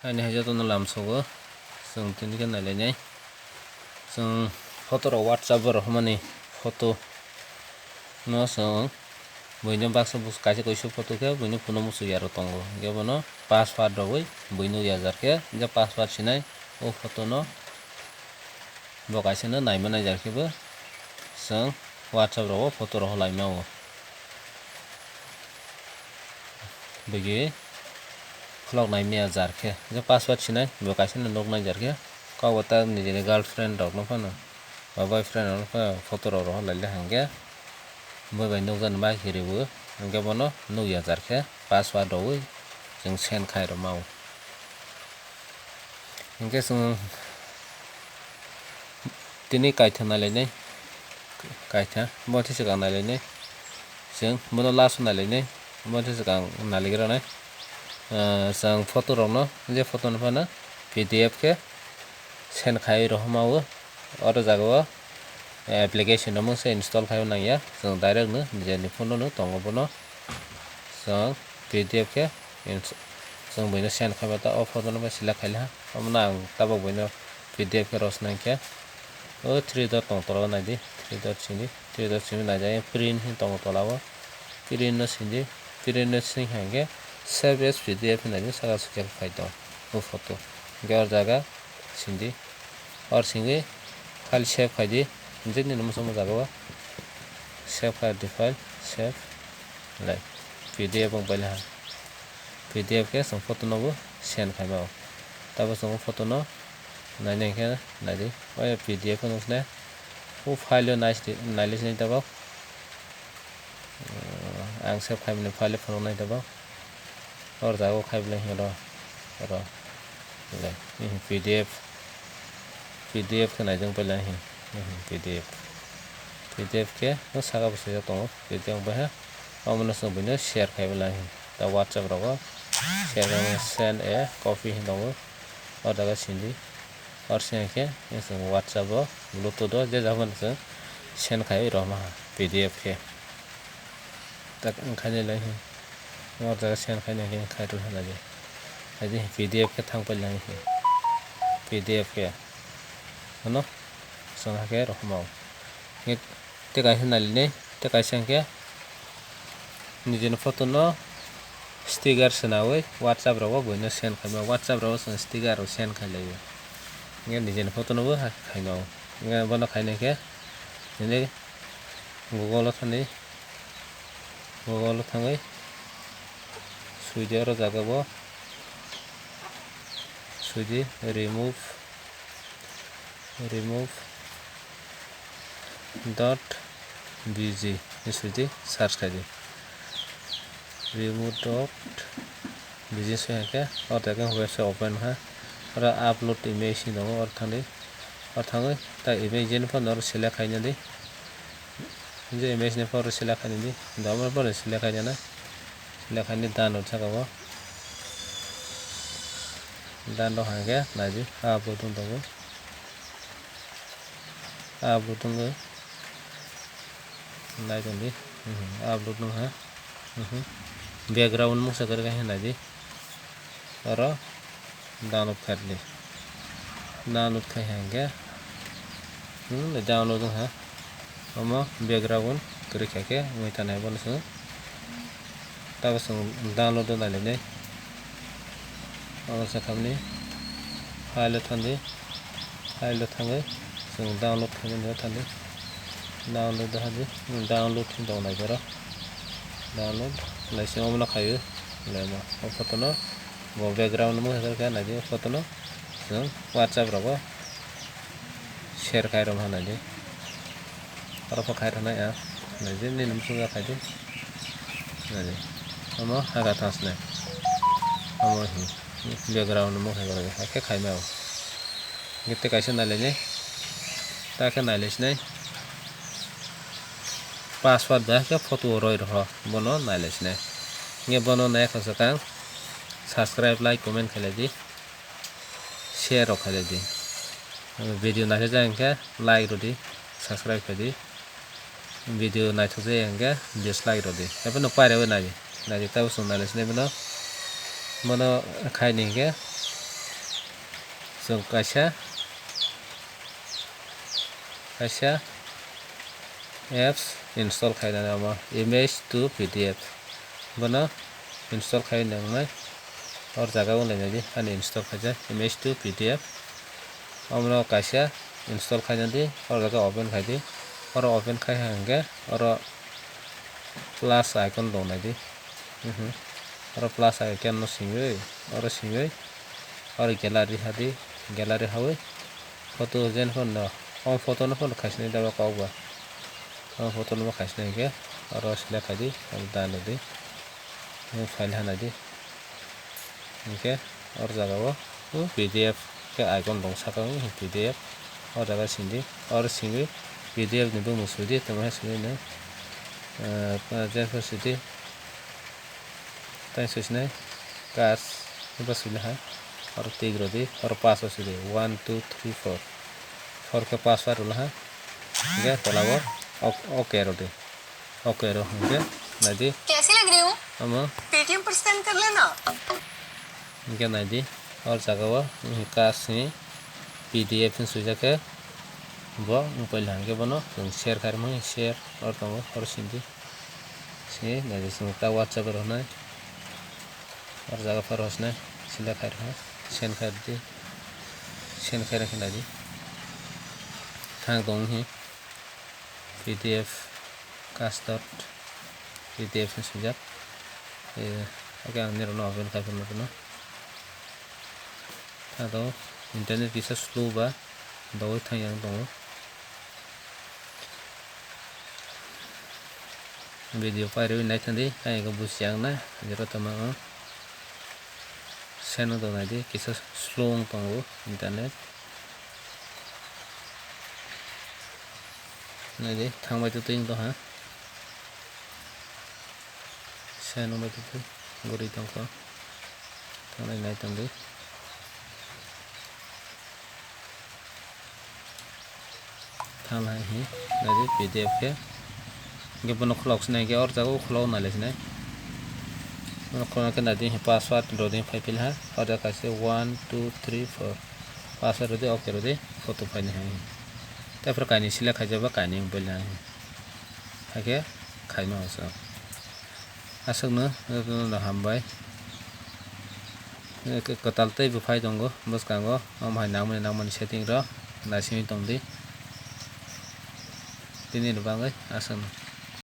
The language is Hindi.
Ani haja tono lamsogo जों तिनके नायलायनाय जों फट'राव WhatsApp हमani फट' no जों बयनो बाक्सा बुस कासे कइसो फट' के बयनो पुनो मुसु यारो तंगो गेबनो पासवर्ड रवै बयनो याजार के जे पासवर्ड सिनाय ओ फट' no बकाइसेनो नायमा नायजारखेबो जों WhatsApp राव फट' राव लायमाओ बगे फ्लग नायमिया जारखे जे पासवर्ड सिनाय बकाइसेनो nog नायजारखे कावता निजेनि गर्लफ्रेंड रok no फनो बा बॉयफ्रेंड रok no फट' राव लायले हांगे बय nog जानो मा हिरेबो हांगे बनो nog याजारखे पासवर्ड रवै जों सेन्ड खायरो माओ हांगे जों तिनि काइथा नायलायनाय काइथा बथि सिगां नायलायनाय जों बनो लास्ट नायलायनाय बथि सिगां नायलायग्रानाय जों फट' राव no जे फट' no फनो PDF के सेन्ड खायरो माओ और जागो एप्लीकेशन no से इंस्टॉल खायो नाया जों डायरेक्ट नो निजेनि फन no तंगो बनो जों PDF के जों बयनो सेन्ड खायबाता ओ फट' no सिलेक्ट खायला हमना आं ताबो बयनो PDF के रस नायखे ओ 3 dot तंगतरा नायदि 3 dot सिनि नायजाय प्रिंट तंग तलाबो प्रिंट no सिंदि प्रिंट no सिं हांगे सेव एज PDF नायदि सागा सुखेल खायतो ओ फट' गेर जागा सिंदि और सिंगे फाइल सेव खायदि जेनि नमसो जागो सेव खायदि फाइल सेव लाइक PDF बं पहले PDF के जों फट' no सेन्ड खायबाओ ताबो जों फट' no नायनाय के नायदि ओ PDF no ने ओ फाइल नायलिसनि ताबो आं सेव खायबनि फाइल फनो नाय ताबो और जागो खायबले हेरो लाइक PDF के नायजों पहले PDF के no सागा बसे तंगो PDF बहे अमनो जों बयनो शेयर खायबला दा WhatsApp राव शेयर सेंड ए कॉपी दंगो और जागा सिंदि और सेंके जों WhatsApp ब्लूटूथ जे जागोन जों सेन्ड खायो रमा PDF के तक खायने लाय और जागा सेन्ड खायने के खायतो लाय आदि PDF के थांग पहले PDF के no जों के रखमाओ ते काइसे नायलिने ते काइसे के निजेनि फट' no स्टिकार सोनावै WhatsApp राव बयनो सेन्ड खायमा WhatsApp राव जों स्टिकार सेन्ड खायलायो nge निजेनि फट' no खायमाओ nge बनो खायने के निजे Google थाङै सुइदि और जागाबो सुइदि remove .bg सुइदि सर्च खायदि remove.bg से के और जागा वेबसाइट ओपन और अपलोड इमेज दङ और थाङै ता इमेज नि फन और सिलेक्ट खायने दि जे इमेज नि फर सिलेक्ट खायने दि दामर पर सिलेक्ट खायने डाउनलोड जागाबो डाउनलोड हांगे नायदि अपलोड दङ अपलोड दङ नायदि अपलोड दङ बैकग्राउंड मुसा करके नायदि और डाउनलोड खायदि डाउनलोड खाय हांगे डाउनलोड दङ हम बैकग्राउंड करके के मैता नाय बनसो ताबो जों डाउनलोड नायलायनाय और साखामनि फाइल थाङै जों डाउनलोड खालामनो थाङै डाउनलोड हादि डाउनलोड दं नायजरा डाउनलोड लाइसेंस हमना खायो लेमा फट' no बैकग्राउंड मो करके नायदि फट' no जों WhatsApp राव शेयर खायरम हानायदि और खायरनाय आ नायदि नि नमसो खायदि नायदि हम हागा थासनाय हम बैकग्राउंड मो खायके खायमाओ गिते काइसे नायलायने ताके नायलायसनाय पासवर्ड जाके फट' रय रह बनो नायलायसनाय nge bono naik khosakang subscribe like comment खायलायदि share rok खायलायदि video नायथाय जायखा like रदि subscribe खायदि video नायथाय जायखा dislike रदि एबनो पायराबो नायदि ताबो सं नायलायसनाय बनो खायनि के जों kaisa apps install khainani amo image to pdf bono install khainangnai or jaga unglainadi ani install khaijak image to pdf amro kaisa install khainadi or jaga open khaidi or open khai hangke or plus icon dongnadi or plus icon no singui or gallery hadi gallery hawi photo jen phone no on photo no phone khaisni daba kawba on photo no khaisni ke or select khaidi daladi file hanadi okay or jaga o pdf ke icon dong sakang pdf or jaga sindi or singi pdf ni bu musudi tamai sini ne jen phosidi tai sisne kas ba sila ha और तीग्रो दी और पासवर्ड से 1 2 3 4 4 के पासवर्ड उला है क्या तलावर ओके रो दे ओके रो क्या नदी कैसी लग रही हूँ हम पेटीएम पर स्कैन कर लेना क्या नदी और जगह वो कासी पीडीएफ में सुझा के वो पहले हंगे बनो तुम शेयर कर मैं शेयर और तुम और सिंधी से नदी सुनता व्हाट्सएप पर होना और जगह पर होना सिला कर है सेन खाएर खिलादी थांग दं ही pdf cast.pdf में सुझाव ओके अन्य रोना ओपन कर करना तो ना था तो इंटरनेट किसा स्लो बा दो थांग yang दो वीडियो पायरे भी नहीं थंदी कहीं को बुझ्यां ना जरा तमाम channel dong nadi kisa slow tongo internet nadi thangbai tu ting to ha channel bai tu gori tong ko thangai nai tong di thangai hi nadi pdf ke ge bono khlok snai ge or jago khlo na lesnai कोना के नदी है पासवर्ड रोदे फाइल है और जगह से 1 2 3 4 पासवर्ड रोदे ओके रोदे फोटो फाइल है तापर कानी सिला खाजबा कानी बोल है हाके खाइनो हसो आसगनो न हमबाय कतालतै बुफाइ दंगो बसकांगो हमहाय नामनि सेटिंग र नासिनि दंदि दिनै बाङै आसगनो